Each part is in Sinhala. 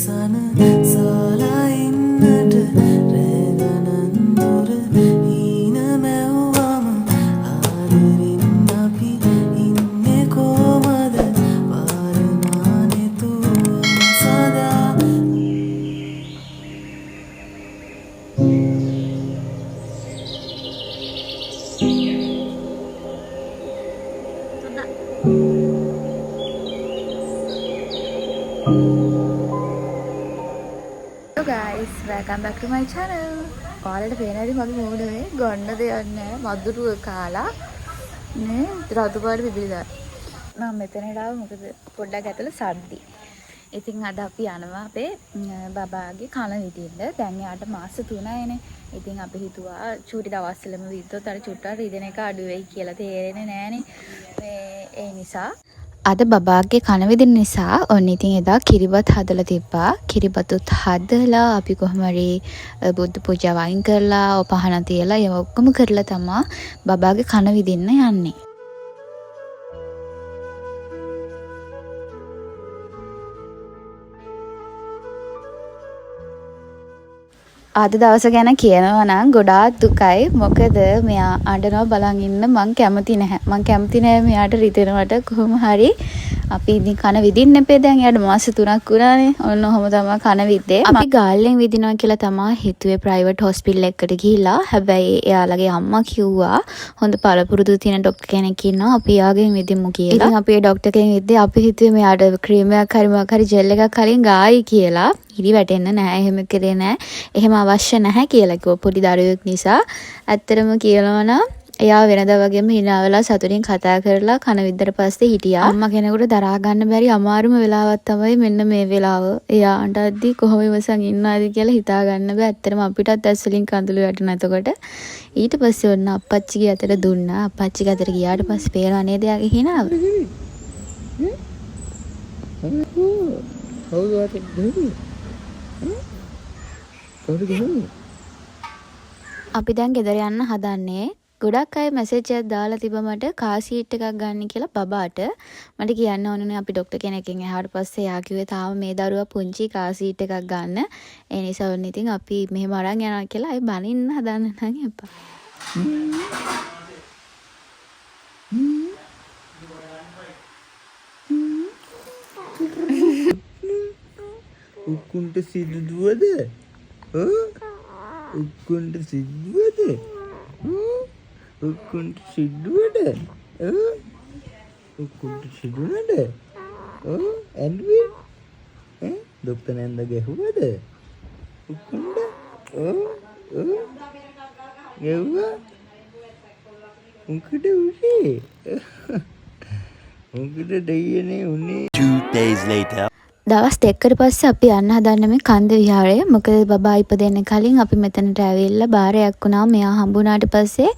සන සාලයින්නට රැගනන්දුර හීන මැව්වම ආදරින් අපි ඉන්නේ කොමද වාරමානෙතුව සදා Hello guys, welcome back to my channel. ඔයාලට පේන හැටි මගේ මූණේ ගන්න දෙයක් නැහැ. මදුරුව කාලා නේ රතු පාට පිපිලිලා. මම මෙතනට ආව මොකද පොඩ්ඩක් ඇතුළේ සද්දි. ඉතින් අද අපි යනවා අපේ බබාගේ කන විදින්න. දැන් යාට මාස 3යිනේ. ඉතින් අපි හිතුවා චූටි දවස්වලම විද්දොත් අර චුට්ටක් රිදෙන එක අඩු වෙයි කියලා තේරෙන්නේ නැහනේ. ඒ නිසා අද බබාගේ කන විදින නිසා ඔන්න ඉතින් එදා කිරිබත් හදලා තිබ්බා. කිරිබතුත් හදලා අපි කොහොම හරි බුද්ධ පූජාව වයින් කරලා පහන තියලා ඒව ඔක්කොම කරලා තමයි බබාගේ කන විදින්න යන්නේ. අද දවස ගැන කියනවා නම් ගොඩාක් දුකයි. මොකද මෙයා අඬනවා බලන් ඉන්න මං කැමති නැහැ. මං කැමති නැහැ මෙයාට රිදෙනවට කොහොම හරි අපි ඉතින් කන විදින්න එපේ. දැන් එයාට මාස 3ක් වුණානේ. ඔන්න ඔහොම තමයි කන විද්දේ. අපි ගාල්ලෙන් විදිනවා කියලා තමයි හිතුවේ ප්‍රයිවට් හොස්පිටල් එකකට ගිහිල්ලා. හැබැයි එයාලගේ අම්මා කිව්වා හොඳ පළපුරුදු තියෙන ડોක්ටර් කෙනෙක් ඉන්නවා. අපි යාගෙන් විදිමු කියලා. ඉතින් අපි ඒ ડોක්ටර් කෙනෙක් විද්දේ අපි හිතුවේ මෙයාට ක්‍රීම් එකක් හරි මොකක් හරි ජෙල් එකක් කලින් ගායි කියලා. ඉරි වැටෙන්න නැහැ. එහෙම කරේ නැහැ. එහෙම අවශ්‍ය නැහැ කියලා කිව්වා පොඩි දරුවෙක් නිසා. ඇත්තටම කියනවා නම් එයා වෙනදා වගේම hina වෙලා සතුටින් කතා කරලා කන විද්දට පස්සේ හිටියා. අම්මා කෙනෙකුට දරා ගන්න බැරි අමාරුම වෙලාවක් තමයි මෙන්න මේ වෙලාව. එයා අඬද්දි කොහොම ඉවසන් ඉන්නවද කියලා හිතා ගන්න බෑ. ඇත්තටම අපිටත් ඇස් වලින් කඳුළු වැටුණා. එතකොට ඊට පස්සේ ඔන්න අප්පච්චිගේ අතට දුන්නා. අප්පච්චිගේ අතට ගියාට පස්සේ පේනවා නේද එයාගේ hinaව. අපි දැන් ගෙදර යන්න හදන්නේ. ගොඩක් අය මැසේජ් එකක් දාලා තිබ්බ මට කාර් සීට් එකක් ගන්න කියලා බබාට. මට කියන්න ඕනේ අපි ડોක්ටර් කෙනෙක්ගෙන් අහාට පස්සේ යා කිව්වේ තාම මේ දරුවා පුංචි කාර් සීට් එකක් ගන්න. ඒ නිසා ඔන්න ඉතින් අපි මෙහෙම අරන් යනවා කියලා අය බනින්න හදන්න නම් එපා. උක්කුන්ට සිදුවද? උක්කුන්ට සිදුවද? උක්කුන්ට සිදුවද? උක්කුන්ට සිදුනද? ඇන්ඩ්විල්? ડોක්ටර් නැන්ද ගැහුවද? උක්කුන්ට? ගැහුවා? උන්කට උනේ? උන්කට දෙයියනේ උනේ. 2 days later. දවස් දෙකකට පස්සේ අපි යන්න හදන්නේ මේ කන්ද විහාරය. මොකද බබා ඉපදෙන්න කලින් අපි මෙතනට ඇවිල්ලා බාරයක් වුණා. මෙයා හම්බුණාට පස්සේ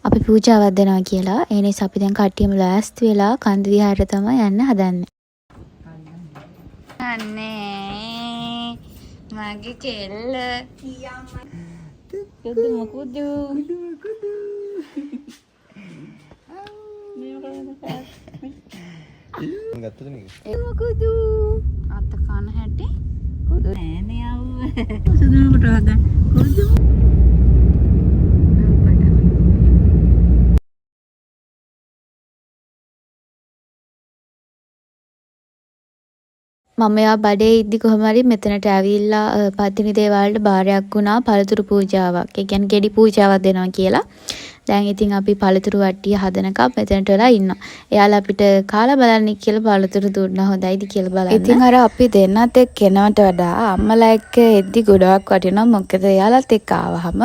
අපි පූජාවක් දෙනවා කියලා. ඒ නිසා අපි දැන් කට්ටියම ලෑස්ති වෙලා කන්ද විහාරයට තමයි යන්න හදන්නේ. අනේ මගේ කෙල්ල. කුදු මොකුදු. ගත්තද මේක? මොකුදු. අත කන හැටි කුදු නෑනේ යව්ව. සුදුනකට වගන්න. කුදු. මම යා බඩේ ඉද්දි කොහොම හරි මෙතනට ඇවිල්ලා පත්තිනි දේවාලට බාරයක් වුණා පළතුරු පූජාවක්. ඒ කියන්නේ ගෙඩි පූජාවක් දෙනවා කියලා. දැන් ඉතින් අපි පළතුරු වට්ටිය හදනකම් මෙතනට වෙලා ඉන්නවා. එයාලා අපිට කාලා බලන්න කියලා පළතුරු දුන්නා. හොඳයිද කියලා බලන්න. ඉතින් අර අපි දෙන්නත් එක්ක එනවට වඩා අම්මලා එක්ක එද්දි ගොඩක් වටිනවා. මොකද එයාලත් එක්ක ආවහම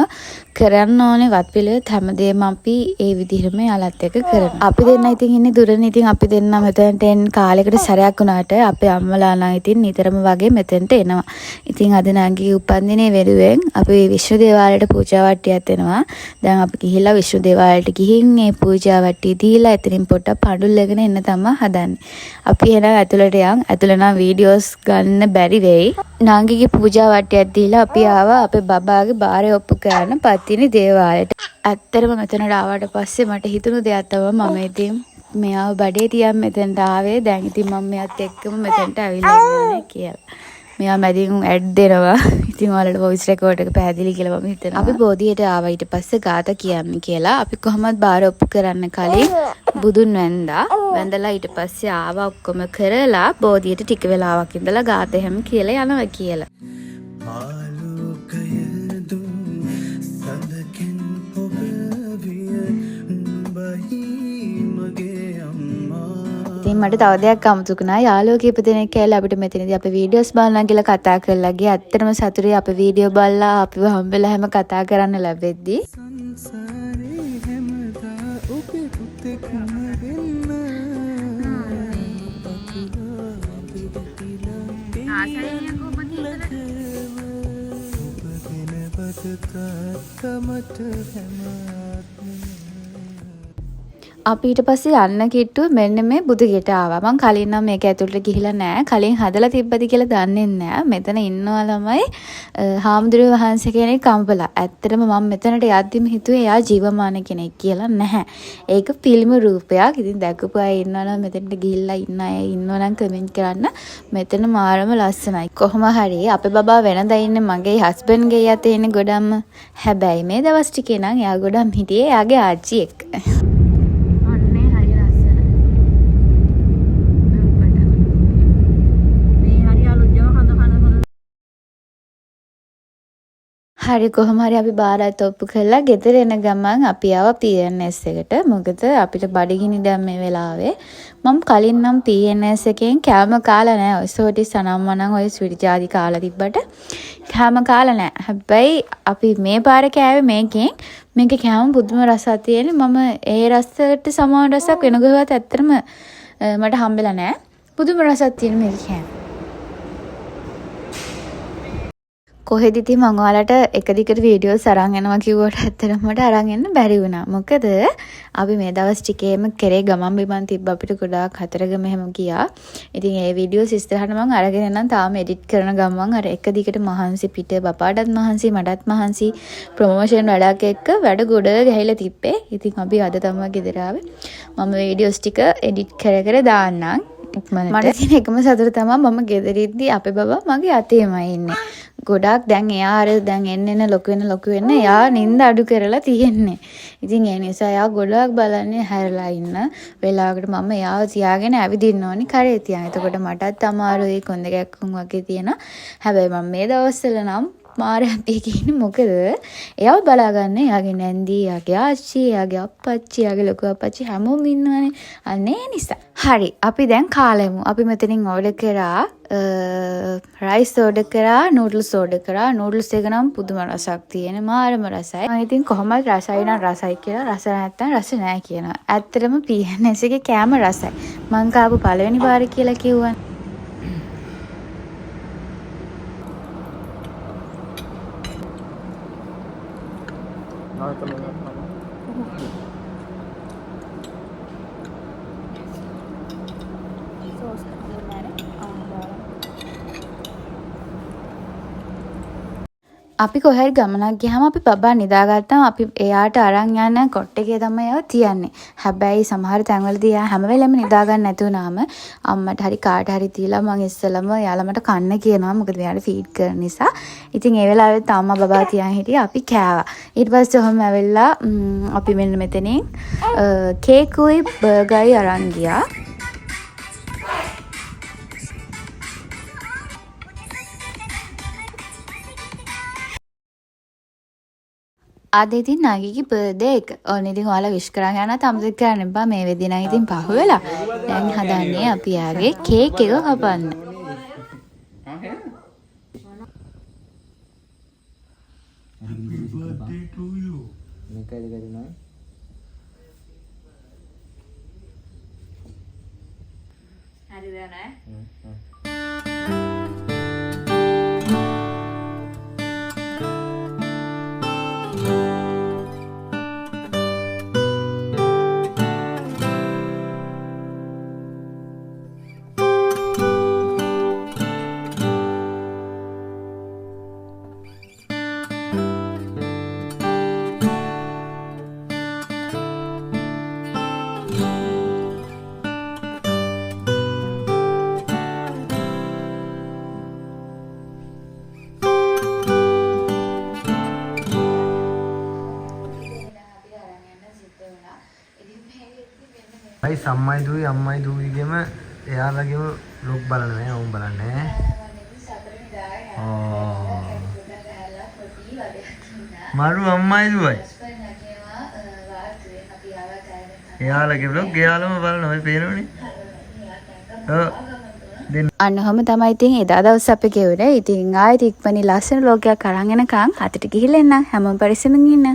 කරන්න ඕනේ වත්පිළිවෙත් හැමදේම අපි ඒ විදිහටම එයාලත් එක්ක කරනවා. අපි දෙන්න ඉතින් ඉන්නේ දුරනේ. ඉතින් අපි දෙන්න මෙතනට එන්න කාලයකට සැරයක් වුණාට අපේ අම්මලා නම් ඉතින් නිතරම වගේ මෙතනට එනවා. ඉතින් අද නංගිගේ උපන්දිනේ වෙනුවෙන් අපි විශ්ව දේවාලයට පූජා වට්ටියක් දෙනවා. දැන් අපි ගිහිල්ලා විශ්ව දේවාලයට ගිහින් මේ පූජා වට්ටිය දීලා එතනින් පොඩ්ඩක් පඬුල්ලගෙන එන්න තමයි හදන්නේ. අපි එහෙනම් ඇතුළට යන්. ඇතුළ නම් වීඩියෝස් ගන්න බැරි වෙයි. නංගිගේ පූජා වට්ටියක් දීලා අපි ආවා අපේ බබාගේ බාරය ඔප්පු කරන්න පත්තිනි දේවාලයට. ඇත්තටම මෙතනට ආවට පස්සේ මට හිතුණු දෙයක් තමයි මම ඉතින් මෙයාව බඩේ තියන් මෙතනට ආවේ. දැන් ඉතින් මම මෙයාත් එක්කම මෙතනට ඇවිල්ලා ඉන්නේ කියලා. මෙයා මැදින් ඇඩ් දෙනවා. ඉතින් ඔයාලට වොයිස් රෙකෝඩ් එක පැහැදිලි කියලා මම හිතනවා. අපි බෝධියට ආවා ඊට පස්සේ ගාත කියන්න කියලා. අපි කොහොමද බාර ඔප්පු කරන්න කලින් බුදුන් වැන්දා. වැඳලා ඊට පස්සේ ආවා ඔක්කොම කරලා බෝධියට ටික වෙලාවක් ඉඳලා ගාත හැම කියලා යනවා කියලා. ඉතින් මට තව දෙයක් අමතකුණා. යාළුවෝ කීප දෙනෙක් ඇවිල්ලා අපිට මෙතනදී අපේ වීඩියෝස් බලනවා කියලා කතා කරලා ගියා. ඇත්තටම සතුටුයි අපේ වීඩියෝ බලලා අපිව හම්බෙලා හැම කතා කරන්න ලැබෙද්දී. අපි ඊට පස්සේ යන්න කිට්ටුව මෙන්න මේ බුදුගෙට ආවා. මං කලින් නම් මේක ඇතුළට ගිහිලා නෑ. කලින් හදලා තිබ්බද කියලා දන්නේ නෑ. මෙතන ඉන්නවා ළමයි හාමුදුරුවෝ වහන්සේ කෙනෙක් කම්පලා. ඇත්තටම මම මෙතනට යද්දිම හිතුවේ එයා ජීවමාන කෙනෙක් කියලා නැහැ. ඒක ෆිල්ම් රූපයක්. ඉතින් දැකපු අය ඉන්නවනම් මෙතනට ගිහිල්ලා ඉන්න අය ඉන්නවනම් කමෙන්ට් කරන්න. මෙතන මාරම ලස්සනයි. කොහොම හරි අපේ බබා වෙනදා ඉන්නේ මගේ හස්බන්ඩ්ගේ යතේ ඉන්නේ ගොඩක්ම. හැබැයි මේ දවස් ටිකේ නම් එයා ගොඩක් හිටියේ එයාගේ ආච්චි එක්ක. හරි කොහොම හරි අපි බාරත් ඔප්පු කරලා ගෙදර එන ගමන් අපි ආවා PNS එකට. මොකද අපිට බඩගිනි දැන් මේ වෙලාවේ. මම කලින් නම් PNS එකෙන් කෑම කාලා නැහැ. ඔය සෝටිස් අනම්මනම් ඔය ස්විට් ජාති කාලා තිබ්බට කෑම කාලා නැහැ. හැබැයි අපි මේ පාර කෑවේ මේකෙන්. මේක කෑම පුදුම රසක් තියෙන. මම ඒ රසයට සමාන රසක් වෙන ගහුවත් ඇත්තටම මට හම්බෙලා නැහැ. පුදුම රසක් තියෙන මේක කෑම. කොහෙද ඉතින් මම ඔයාලට එක දිගට වීඩියෝස් අරන් යනවා කිව්වට ඇත්තටම මට අරන් එන්න බැරි වුණා. මොකද අපි මේ දවස් ටිකේම කරේ ගමන් බිමන් තිබ්බ අපිට ගොඩාක් හතරගම එහෙම ගියා. ඉතින් ඒ වීඩියෝස් ඉස්සරහට මම අරගෙන නම් තාම එඩිට් කරන ගමන් අර එක දිගට මහන්සි පිට බපාටත් මහන්සි මටත් මහන්සි ප්‍රොමෝෂන් වැඩක් එක්ක වැඩ ගොඩ ගහලා තිබ්බේ. ඉතින් අපි අද තමයි ගෙදර ආවේ. මම වීඩියෝස් ටික එඩිට් කර දාන්නම්. මට තියෙන එකම සතුට තමයි මම ගෙදරින්දී අපේ බබා මගේ අතේමයි ඉන්නේ. ගොඩක් දැන් එයා අර දැන් එන්න ලොකු වෙන්න එයා නිින්ද අඩු කරලා තියෙන්නේ. ඉතින් ඒ නිසා එයා ගොඩක් බලන්නේ හැරලා ඉන්න වෙලාවකට මම එයාව තියාගෙන ඇවිදින්න ඕනි කරේ තියන්. එතකොට මටත් අමාරුයි කොන්ද කැක්කුම් වගේ තියෙනවා. හැබැයි මම මේ දවස්වල නම් මාර හැපි කියන්නේ මොකද එයාව බලාගන්න එයාගේ නැන්දි එයාගේ ආච්චි එයාගේ අප්පච්චි එයාගේ ලොකු අප්පච්චි හැමෝම ඉන්නවනේ. අනේ නිසා. හරි අපි දැන් කාලෙමු. අපි මෙතනින් ඕඩර් කරා රයිස් ඕඩර් කරා නූඩල්ස් ඕඩර් කරා. නූඩල්ස් එක නම් පුදුම රසක් තියෙන මාරම රසයි. මම ඉතින් කොහොමද රසයි නම් රසයි කියලා රස නැත්තම් රස නැහැ කියනවා. ඇත්තටම PNS එකේ කෑම රසයි. මං කාපු පළවෙනි පාර කියලා කිව්වනේ. අපි කොහේ ගමනක් ගියාම අපි බබා නිදාගත්තාම අපි එයාට අරන් යන කොට් එකේ තමයි ඒවා තියන්නේ. හැබැයි සමහර තැන්වලදී එයා හැම වෙලෙම නිදා ගන්න නැති වුනාම අම්මට හරි කාට හරි තියලා මම ඉස්සලම එයාලා මට කන්න කියනවා. මොකද එයාට ෆීඩ් කරන නිසා. ඉතින් ඒ වෙලාවෙත් අම්මා බබා තියන් හිටියා අපි කෑවා. ඊට පස්සේ ඔහොම ඇවිල්ලා අපි මෙන්න මෙතනින් කේකුයි බර්ගර්යි අරන් ගියා. අද ඉතින් නගිගේ බර්ත්ඩේ එක. ඕන ඉතින් ඔයාලා විශ් කරන් යනවා අමතක කරන්න එපා. මේ වෙද්දී නම් ඉතින් පහු වෙලා. දැන් හදන්නේ අපි යාගේ කේක් එක කපන්න. හරිද නෑ? අයි සම්මයි දුයි අම්මයි දුයිගෙම එයාලගේම vlog බලන්න නෑ වුන් බලන්නේ. මරු අම්මයි දුවයි. එයාලගේ vlog එයාලම බලන ඔය පේනවනේ. අන්න ඔහම තමයි ඉතින් එදා දවස් අපි ගෙවුනේ. ඉතින් ආයෙත් ඉක්මනින් ලස්සන vlog එකක් අරන් එනකන් අතට ගිහිල්ලා එන්න. හැමෝම පරිස්සමින් ඉන්න.